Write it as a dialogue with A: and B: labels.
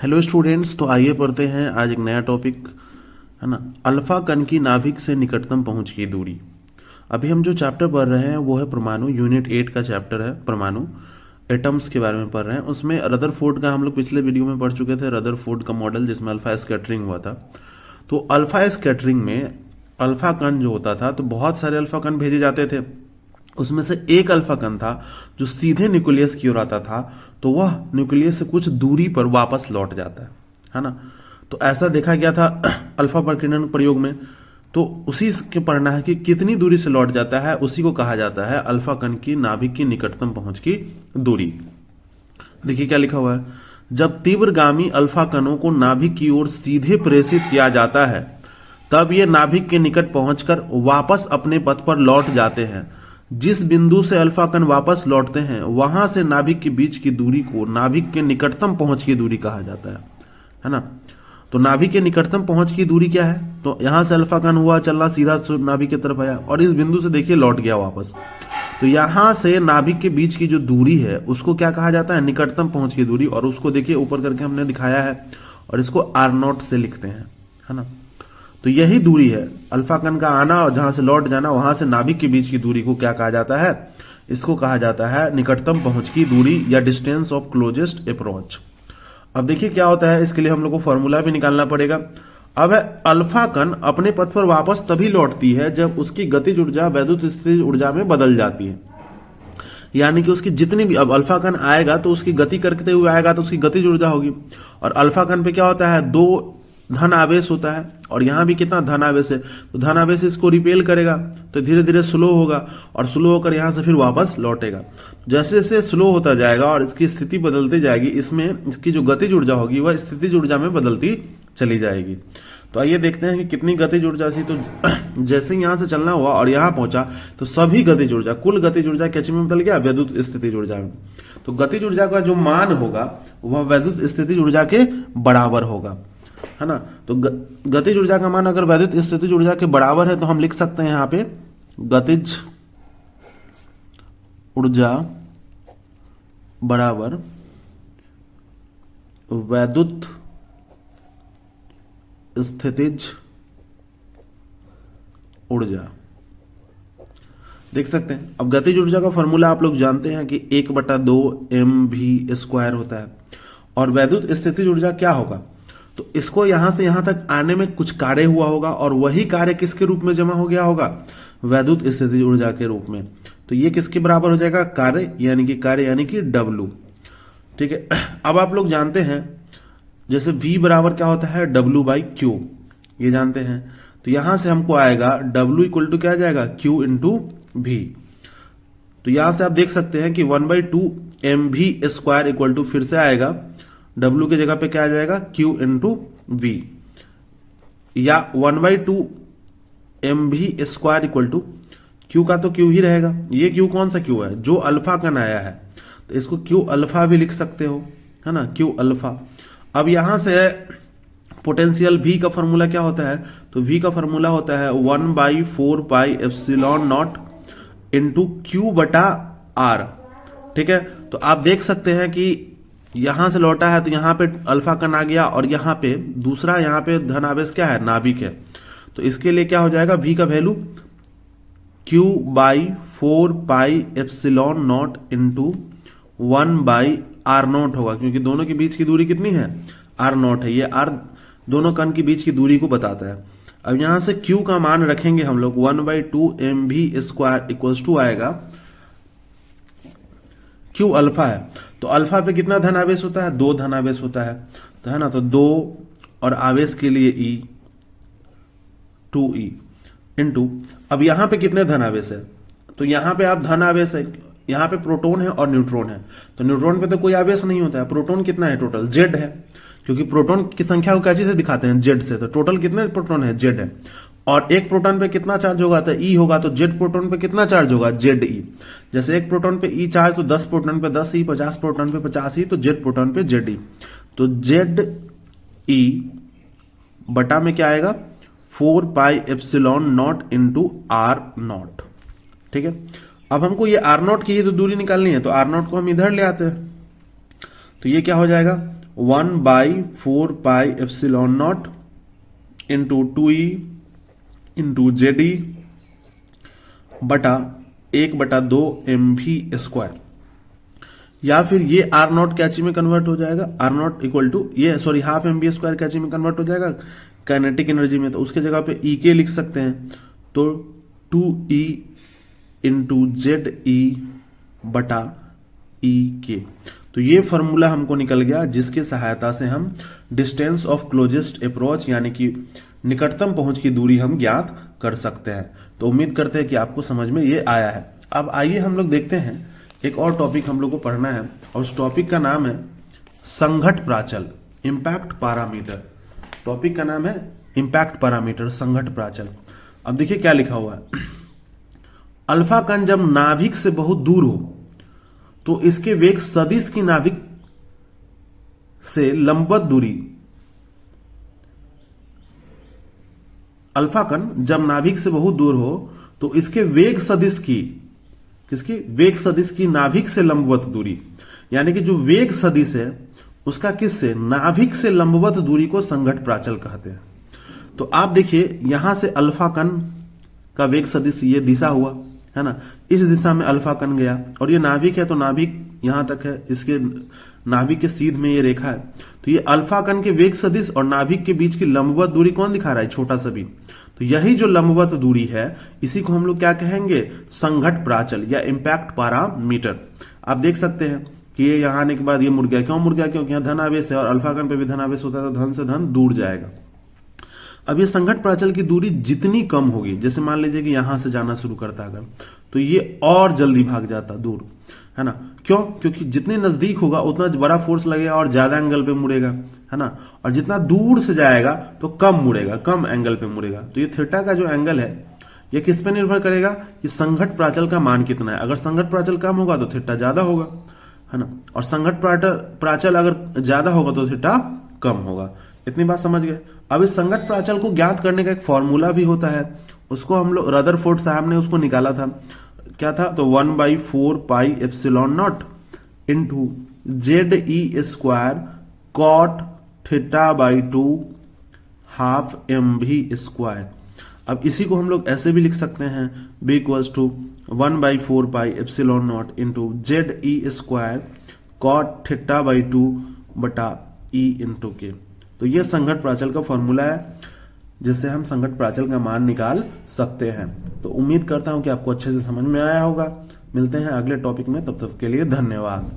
A: Hello students, तो आइए पढ़ते हैं आज एक नया टॉपिक है ना। अल्फा कण की नाभिक से निकटतम पहुंच की दूरी। अभी हम जो चैप्टर पढ़ रहे हैं वो है परमाणु, यूनिट 8 का चैप्टर है परमाणु, एटम्स के बारे में पढ़ रहे हैं। उसमें रदरफोर्ड का हम लोग पिछले वीडियो में पढ़ चुके थे, रदरफोर्ड का मॉडल जिसमें अल्फा स्कैटरिंग हुआ था। तो अल्फा स्कैटरिंग में अल्फा कण जो होता था तो बहुत सारे अल्फा कण भेजे जाते थे। उसमें से एक अल्फा कण था जो सीधे न्यूक्लियस की ओर आता था, तो वह न्यूक्लियस से कुछ दूरी पर वापस लौट जाता है ना। तो ऐसा देखा गया था अल्फा प्रकीर्णन प्रयोग में। तो उसी के पढ़ना है कि कितनी दूरी से लौट जाता है, उसी को कहा जाता है अल्फा कण की नाभिक की निकटतम पहुंच की दूरी। देखिए क्या लिखा हुआ है, जब तीव्रगामी अल्फा कणों को नाभिक की ओर सीधे प्रेषित किया जाता है तब ये नाभिक के निकट पहुंचकर वापस अपने पथ पर लौट जाते हैं। जिस बिंदु से अल्फा कण वापस लौटते हैं वहां से नाभिक के बीच की दूरी को नाभिक के निकटतम पहुंच की दूरी कहा जाता है ना। तो नाभिक के निकटतम पहुंच की दूरी क्या है, तो यहां से अल्फा कण हुआ चलना, सीधा नाभिक की तरफ आया और इस बिंदु से देखिए लौट गया वापस। तो यहां से नाभिक के बीच की जो दूरी है उसको क्या कहा जाता है, निकटतम पहुंच की दूरी। और उसको देखिए ऊपर करके हमने दिखाया है और इसको R0 से लिखते हैं, है ना। तो यही दूरी है अल्फा कण का आना और जहां से लौट जाना, वहां से नाभिक के बीच की दूरी को क्या कहा जाता है, इसको कहा जाता है निकटतम पहुंच की दूरी या डिस्टेंस ऑफ क्लोजेस्ट अप्रोच। अब देखिए क्या होता है, इसके लिए हम लोग को फॉर्मूला भी निकालना पड़ेगा। अब है अल्फा कण अपने पथ पर वापस तभी लौटती है जब उसकी गतिज ऊर्जा वैद्युत स्थितिज ऊर्जा में बदल जाती है। यानी कि उसकी जितनी भी, अब अल्फा कण आएगा तो उसकी गति करते हुए आएगा तो उसकी गतिज ऊर्जा होगी। और अल्फा कण पे क्या होता है, दो धन आवेश होता है और यहां भी कितना धन आवेश है, तो धन आवेश इसको रिपेल करेगा तो धीरे धीरे स्लो होगा और स्लो होकर यहां से फिर वापस लौटेगा। जैसे जैसे स्लो होता जाएगा और इसकी स्थिति बदलती जाएगी, इसमें इसकी जो गतिज ऊर्जा होगी वह स्थितिज ऊर्जा में बदलती चली जाएगी। तो आइए देखते हैं कि कितनी गतिज ऊर्जा थी। तो जैसे यहां से चलना हुआ और यहां पहुंचा तो सभी गतिज ऊर्जा, कुल गतिज ऊर्जा क्या में बदल गया, वैद्युत स्थितिज ऊर्जा में। तो गतिज ऊर्जा का जो मान होगा वह वैद्युत स्थितिज ऊर्जा के बराबर होगा, है ना। तो गतिज ऊर्जा का मान अगर वैद्युत स्थितिज ऊर्जा के बराबर है तो हम लिख सकते हैं यहां पे गतिज ऊर्जा बराबर वैद्युत स्थितिज ऊर्जा। देख सकते हैं, अब गतिज ऊर्जा का फॉर्मूला आप लोग जानते हैं कि 1/2 mv² होता है। और वैद्युत स्थितिज ऊर्जा क्या होगा, तो इसको यहां से यहां तक आने में कुछ कार्य हुआ होगा और वही कार्य किसके रूप में जमा हो गया होगा, वैद्युत स्थितिज ऊर्जा के रूप में। तो ये किसके बराबर हो जाएगा, कार्य यानी कि W। ठीक है, अब आप लोग जानते हैं जैसे V बराबर क्या होता है, W/Q, ये जानते हैं। तो यहां से हमको आएगा W इक्वल टू क्या आ जाएगा, Q इंटू V। तो यहां से आप देख सकते हैं कि 1/2 mv² इक्वल टू फिर से आएगा W की जगह पे क्या आ जाएगा, Q इंटू V, या 1/2 mv² इक्वल टू Q का तो Q ही रहेगा। ये Q कौन सा Q है, जो अल्फा कण आया है, तो इसको Q अल्फा भी लिख सकते हो, है ना, Q अल्फा। अब यहां से पोटेंशियल V का फॉर्मूला क्या होता है, तो V का फॉर्मूला होता है 1/4πε0 इंटू Q/R। ठीक है, तो आप देख सकते हैं कि यहां से लौटा है तो यहां पे अल्फा कण आ गया और यहां पे दूसरा, यहां पे धन आवेश क्या है, नाभिक है। तो इसके लिए क्या हो जाएगा, V का वैल्यू Q/4πε0 इंटू 1/R0 होगा, क्योंकि दोनों के बीच की दूरी कितनी है, R0 है। ये R दोनों कण के बीच की दूरी को बताता है। अब यहां से Q का मान रखेंगे हम लोग 1/2 mv² इक्वल्स टू आएगा, Q अल्फा है तो अल्फा पे कितना धन आवेश होता है, 2 धन आवेश होता है, तो है ना। तो 2 और आवेश के लिए E 2E इंटू, अब यहां पे कितने धन आवेश है, तो यहां पे आप धन आवेश है, यहां पे प्रोटॉन है और न्यूट्रॉन है। तो न्यूट्रॉन पे तो कोई आवेश नहीं होता है, प्रोटॉन कितना है टोटल, Z है, क्योंकि प्रोटॉन की संख्या को क्या चीज से दिखाते हैं, Z से। तो टोटल कितने प्रोटॉन है, Z है। और एक प्रोटॉन पे कितना चार्ज होगा, तो E होगा, तो Z प्रोटॉन पे कितना चार्ज होगा, ZE। जैसे एक प्रोटॉन पे E चार्ज तो 10 प्रोटॉन पे 10E, 50 प्रोटॉन पे 50E, तो Z प्रोटॉन पे ZE। तो ZE बटा में क्या आएगा, 4πε0 इंटू R0। ठीक है, अब हमको ये R0 की ही तो दूरी निकालनी है, तो R0 को हम इधर ले आते हैं। तो ये क्या हो जाएगा 1/4πε0 इंटू 2e इंटू जेडी बटा 1/2 mv², या फिर ये आर नॉट क्या चीज में कन्वर्ट हो जाएगा, आर नॉट इक्वल टू ये सॉरी हाफ mv² क्या चीज में कन्वर्ट हो जाएगा, काइनेटिक एनर्जी में। तो उसके जगह पे ई के लिख सकते हैं, तो 2e इंटू जेड ई बटा ई के। तो ये फॉर्मूला हमको निकल गया, जिसके सहायता से हम डिस्टेंस ऑफ क्लोजेस्ट अप्रोच यानी कि निकटतम पहुंच की दूरी हम ज्ञात कर सकते हैं। तो उम्मीद करते हैं कि आपको समझ में ये आया है। अब आइए हम लोग देखते हैं, एक और टॉपिक हम लोग को पढ़ना है, और उस टॉपिक का नाम है संघट प्राचल, इंपैक्ट पैरामीटर। टॉपिक का नाम है इंपैक्ट पैरामीटर, संघट प्राचल। अब देखिए क्या लिखा हुआ है, अल्फा कण जब नाभिक से बहुत दूर हो तो इसके वेग सदिश की नाभिक से लंबवत दूरी, अल्फा कण जब नाभिक से बहुत दूर हो तो इसके वेग सदिश की, किसकी, वेग सदिश की नाभिक से लंबवत दूरी, यानी कि जो वेग सदिश है उसका किससे, नाभिक से लंबवत दूरी को संघट प्राचल कहते हैं। तो आप देखिए यहां से अल्फा कण का वेग सदिश ये दिशा हुआ है ना, इस दिशा में अल्फा कण गया, और ये नाभिक है तो नाभिक यहां तक है, इसके नाभिक के सीध में ये रेखा है। तो ये अल्फा कण के वेग सदिश और नाभिक के बीच की लंबवत दूरी कौन दिखा रहा है, छोटा सा भी। तो यही जो लंबवत दूरी है इसी को हम लोग क्या कहेंगे, संघट प्राचल या इंपैक्ट पैरामीटर। आप देख सकते हैं कि ये यहां आने के बाद ये मुड़ गया, क्यों मुड़ गया, क्योंकि यहाँ धन आवेश है और अल्फा कण पे भी धन आवेश होता है, तो धन से धन दूर जाएगा। अब ये संघट प्राचल की दूरी जितनी कम होगी, जैसे मान लीजिए कि यहां से जाना शुरू करता अगर, तो ये और जल्दी भाग जाता दूर, है ना। क्यों, क्योंकि जितने नजदीक होगा उतना बड़ा फोर्स लगेगा और ज्यादा एंगल पे मुड़ेगा, है ना, और जितना दूर से जाएगा तो कम मुड़ेगा, कम एंगल पे मुड़ेगा। तो ये थीटा का जो एंगल है ये किस पे निर्भर करेगा, कि संघट प्राचल का मान कितना है। अगर संघट प्राचल कम होगा तो थीटा ज्यादा होगा, है ना, और संघट प्राचल अगर ज्यादा होगा तो थीटा कम होगा। इतनी बात समझ गए। अब इस संघट प्राचल को ज्ञात करने का एक फॉर्मूला भी होता है, उसको हम लोग रदरफोर्ड साहब ने उसको निकाला था, क्या था, तो 1/4πε0 into Z E square cot θ/2 half mv²। अब इसी को हम लोग ऐसे भी लिख सकते हैं, b equals to 1/4πε0 into Z E square cot θ/2 बटा e इंटू के। तो ये संघट प्राचल का फॉर्मूला है, जिससे हम संघट प्राचल का मान निकाल सकते हैं। तो उम्मीद करता हूं कि आपको अच्छे से समझ में आया होगा। मिलते हैं अगले टॉपिक में, तब तक के लिए धन्यवाद।